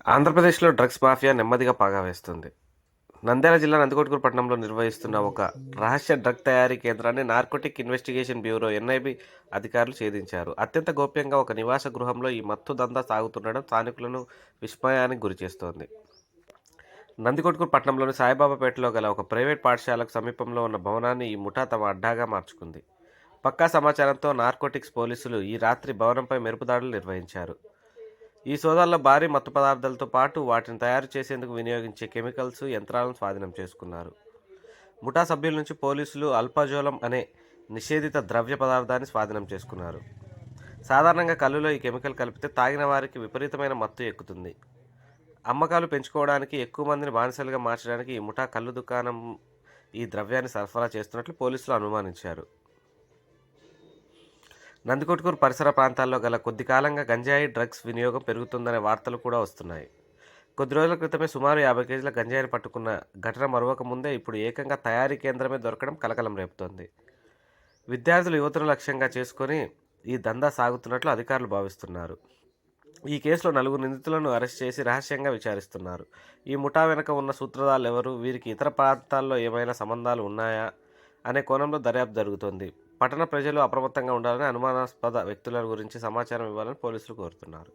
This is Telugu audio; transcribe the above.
ఆంధ్రప్రదేశ్లో డ్రగ్స్ మాఫియా నెమ్మదిగా పాగా వేస్తుంది. నంద్యాల జిల్లా నందికొట్కూరు పట్టణంలో నిర్వహిస్తున్న ఒక రహస్య డ్రగ్ తయారీ కేంద్రాన్ని నార్కోటిక్ ఇన్వెస్టిగేషన్ బ్యూరో ఎన్ఐబి అధికారులు ఛేదించారు. అత్యంత గోప్యంగా ఒక నివాస గృహంలో ఈ మత్తు దందా సాగుతుండడం స్థానికులను విస్మయానికి గురిచేస్తోంది. నందికొట్కూరు పట్టణంలోని సాయిబాబాపేటలో గల ఒక ప్రైవేట్ పాఠశాలకు సమీపంలో ఉన్న భవనాన్ని ఈ ముఠా తమ అడ్డాగా మార్చుకుంది. పక్కా సమాచారంతో నార్కోటిక్స్ పోలీసులు ఈ రాత్రి భవనంపై మెరుపు దాడులు నిర్వహించారు. ఈ సోదాల్లో భారీ మత్తు పదార్థాలతో పాటు వాటిని తయారు చేసేందుకు వినియోగించే కెమికల్స్, యంత్రాలను స్వాధీనం చేసుకున్నారు. ముఠా సభ్యుల నుంచి పోలీసులు అల్పాజోలం అనే నిషేధిత ద్రవ్య పదార్థాన్ని స్వాధీనం చేసుకున్నారు. సాధారణంగా కల్లులో ఈ కెమికల్ కలిపితే తాగిన వారికి విపరీతమైన మత్తు ఎక్కుతుంది. అమ్మకాలు పెంచుకోవడానికి, ఎక్కువ మందిని బానిసలుగా మార్చడానికి ఈ ముఠా కల్లు దుకాణం ఈ ద్రవ్యాన్ని సరఫరా చేస్తున్నట్లు పోలీసులు అనుమానించారు. నందికొట్కూరు పరిసర ప్రాంతాల్లో గల కొద్ది కాలంగా గంజాయి డ్రగ్స్ వినియోగం పెరుగుతుందనే వార్తలు కూడా వస్తున్నాయి. కొద్ది రోజుల క్రితమే సుమారు 50 కేజీల గంజాయిని పట్టుకున్న ఘటన మరొక ముందే ఇప్పుడు ఏకంగా తయారీ కేంద్రమే దొరకడం కలకలం రేపుతోంది. విద్యార్థులు, యువతను లక్ష్యంగా చేసుకొని ఈ దందా సాగుతున్నట్లు అధికారులు భావిస్తున్నారు. ఈ కేసులో 4 నిందితులను అరెస్ట్ చేసి రహస్యంగా విచారిస్తున్నారు. ఈ ముఠా వెనుక ఉన్న సూత్రధారులు ఎవరు, వీరికి ఇతర ప్రాంతాల్లో ఏమైనా సంబంధాలు ఉన్నాయా అనే కోణంలో దర్యాప్తు జరుగుతోంది. పట్టణ ప్రజలు అప్రమత్తంగా ఉండాలని, అనుమానాస్పద వ్యక్తుల గురించి సమాచారం ఇవ్వాలని పోలీసులు కోరుతున్నారు.